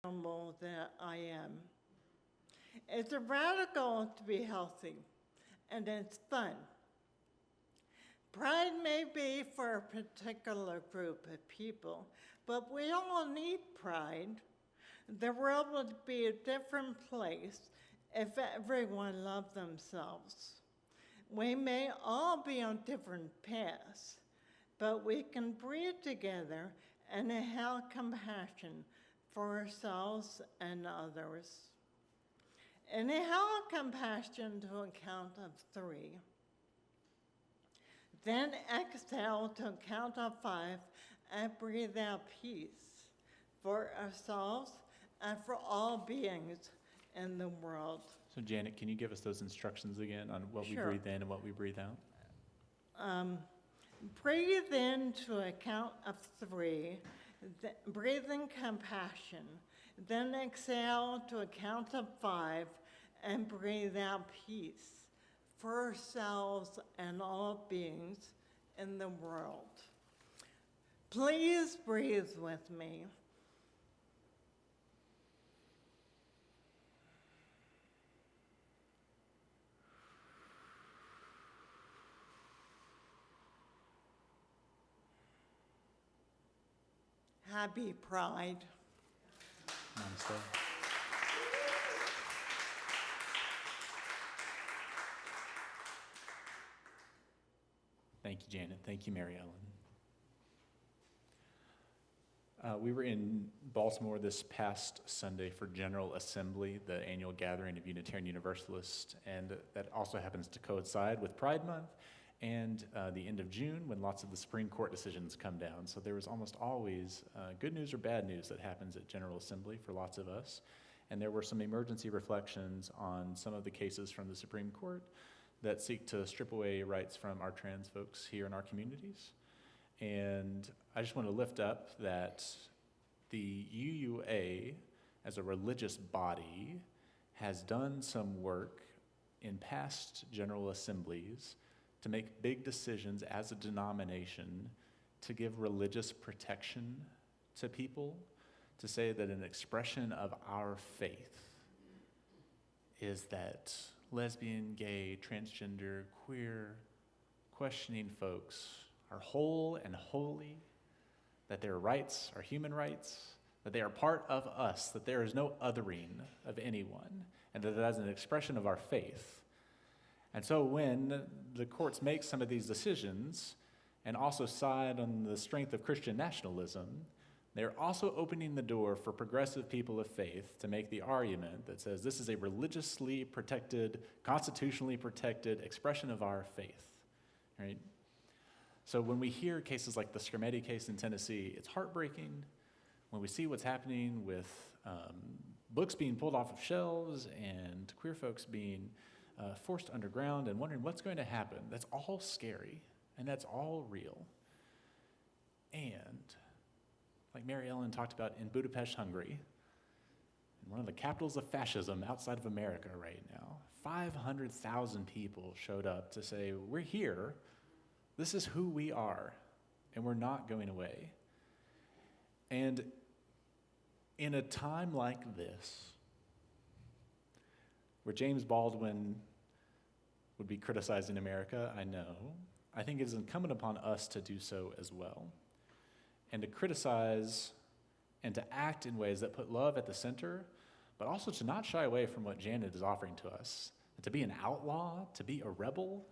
animal that I am. It's a radical to be healthy, and it's fun. Pride may be for a particular group of people, but we all need pride. The world would be a different place if everyone loved themselves. We may all be on different paths, but we can breathe together and have compassion for ourselves and others. Inhale compassion to a count of 3. Then exhale to a count of 5 and breathe out peace for ourselves and for all beings in the world. So Janet, can you give us those instructions again on what Sure. we breathe in and what we breathe out? Breathe in to a count of 3, breathe in compassion, then exhale to a count of 5 and breathe out peace for ourselves and all beings in the world. Please breathe with me. Happy Pride. Namaste. Thank you, Janet. Thank you, Mary Ellen. We were in Baltimore this past Sunday for General Assembly, the annual gathering of Unitarian Universalists, and that also happens to coincide with Pride Month and the end of June when lots of the Supreme Court decisions come down. So there was almost always good news or bad news that happens at General Assembly for lots of us. And there were some emergency reflections on some of the cases from the Supreme Court that seek to strip away rights from our trans folks here in our communities. And I just want to lift up that the UUA, as a religious body, has done some work in past General Assemblies to make big decisions as a denomination to give religious protection to people, to say that an expression of our faith is that lesbian, gay, transgender, queer, questioning folks are whole and holy, that their rights are human rights, that they are part of us, that there is no othering of anyone, and that as an expression of our faith. And so when the courts make some of these decisions and also side on the strength of Christian nationalism, they're also opening the door for progressive people of faith to make the argument that says this is a religiously protected, constitutionally protected expression of our faith, right? So when we hear cases like the Skrmetti case in Tennessee, it's heartbreaking. When we see what's happening with books being pulled off of shelves and queer folks being forced underground and wondering what's going to happen, that's all scary and that's all real. And like Mary Ellen talked about in Budapest, Hungary, in one of the capitals of fascism outside of America right now, 500,000 people showed up to say, we're here, this is who we are, and we're not going away. And in a time like this, where James Baldwin would be criticizing America, I know, I think it is incumbent upon us to do so as well, and to criticize and to act in ways that put love at the center, but also to not shy away from what Janet is offering to us, to be an outlaw, to be a rebel.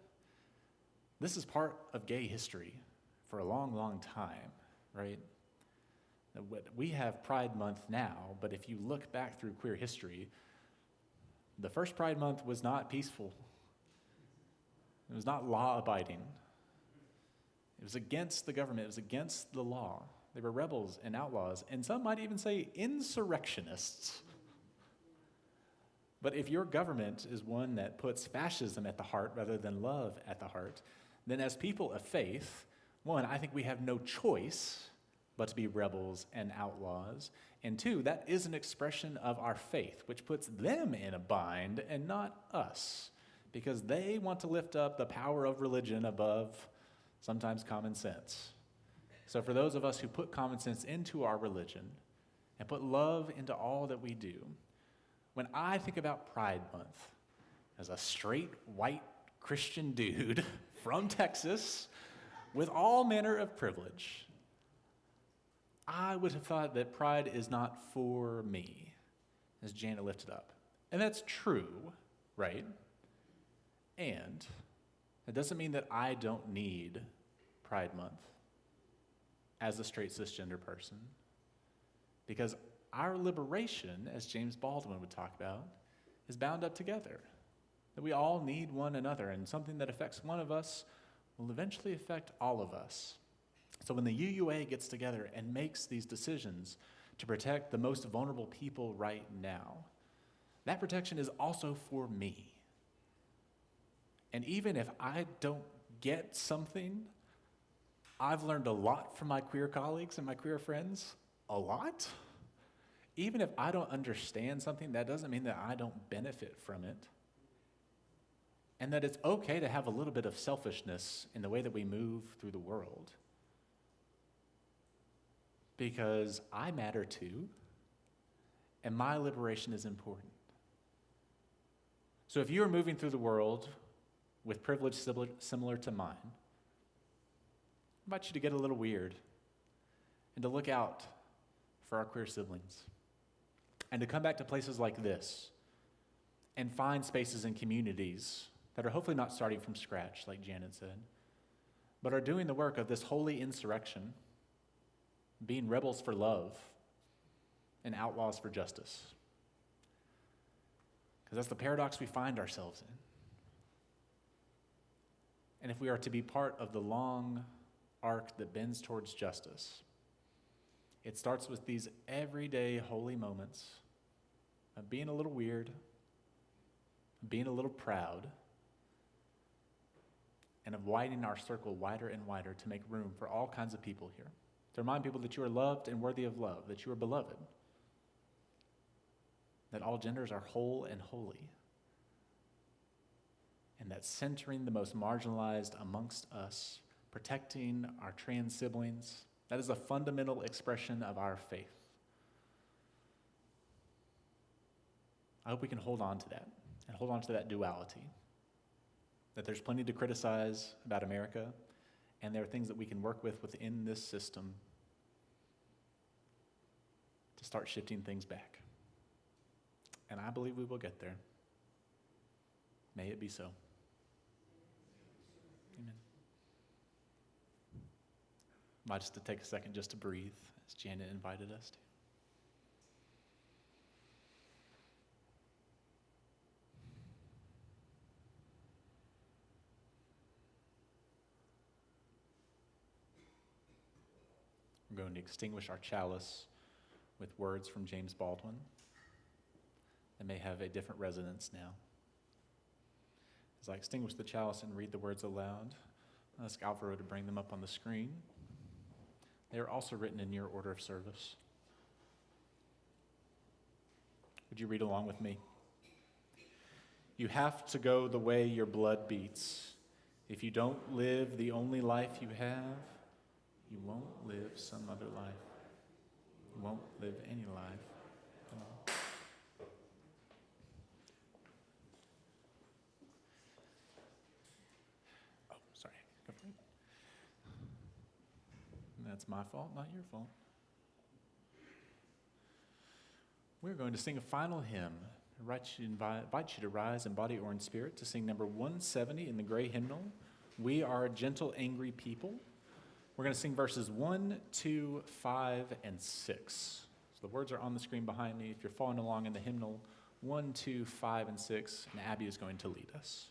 This is part of gay history for a long, long time, right? We have Pride Month now, but if you look back through queer history, the first Pride Month was not peaceful. It was not law-abiding. It was against the government. It was against the law. They were rebels and outlaws, and some might even say insurrectionists. But if your government is one that puts fascism at the heart rather than love at the heart, then as people of faith, one, I think we have no choice but to be rebels and outlaws. And two, that is an expression of our faith, which puts them in a bind and not us, because they want to lift up the power of religion above sometimes common sense. So for those of us who put common sense into our religion and put love into all that we do. When I think about Pride Month as a straight white Christian dude from Texas with all manner of privilege, I would have thought that pride is not for me, as Janet lifted up. And that's true, right? And it doesn't mean that I don't need Pride Month as a straight cisgender person, because our liberation, as James Baldwin would talk about, is bound up together. That we all need one another, and something that affects one of us will eventually affect all of us. So when the UUA gets together and makes these decisions to protect the most vulnerable people right now, that protection is also for me. And even if I don't get something, I've learned a lot from my queer colleagues and my queer friends, a lot. Even if I don't understand something, that doesn't mean that I don't benefit from it. And that it's okay to have a little bit of selfishness in the way that we move through the world. Because I matter too, and my liberation is important. So if you are moving through the world with privilege similar to mine, I invite you to get a little weird and to look out for our queer siblings and to come back to places like this and find spaces and communities that are hopefully not starting from scratch, like Janet said, but are doing the work of this holy insurrection, being rebels for love and outlaws for justice. Because that's the paradox we find ourselves in. And if we are to be part of the long arc that bends towards justice, it starts with these everyday holy moments of being a little weird, being a little proud, and of widening our circle wider and wider to make room for all kinds of people here. To remind people that you are loved and worthy of love, that you are beloved, that all genders are whole and holy, and that centering the most marginalized amongst us, protecting our trans siblings, that is a fundamental expression of our faith. I hope we can hold on to that, and hold on to that duality, that there's plenty to criticize about America, and there are things that we can work with within this system to start shifting things back. And I believe we will get there. May it be so. Amen. I might just to take a second just to breathe, as Janet invited us to. We're going to extinguish our chalice with words from James Baldwin that may have a different resonance now. As I extinguish the chalice and read the words aloud, I'll ask Alvaro to bring them up on the screen. They are also written in your order of service. Would you read along with me? You have to go the way your blood beats. If you don't live the only life you have, you won't live some other life. You won't live any life at all. Oh, sorry. Go for it. That's my fault, not your fault. We're going to sing a final hymn. I invite you to rise in body or in spirit to sing number 170 in the gray hymnal, We Are a Gentle, Angry People. We're going to sing verses 1, 2, 5, and 6. So the words are on the screen behind me. If you're following along in the hymnal, 1, 2, 5, and 6, and Abby is going to lead us.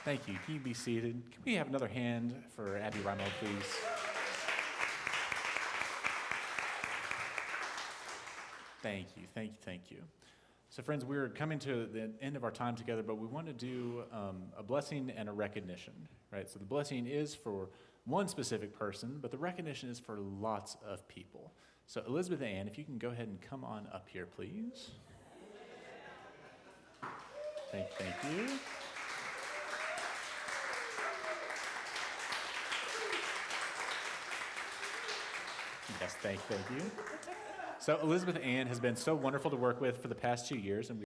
Thank you. Can you be seated? Can we have another hand for Abby Rimo, please? Thank you, thank you, thank you. So friends, we're coming to the end of our time together, but we want to do a blessing and a recognition, right? So the blessing is for one specific person, but the recognition is for lots of people. So Elizabeth Ann, if you can go ahead and come on up here, please. Thank you. Yes, thank you. So Elizabeth Ann has been so wonderful to work with for the past 2 years, and we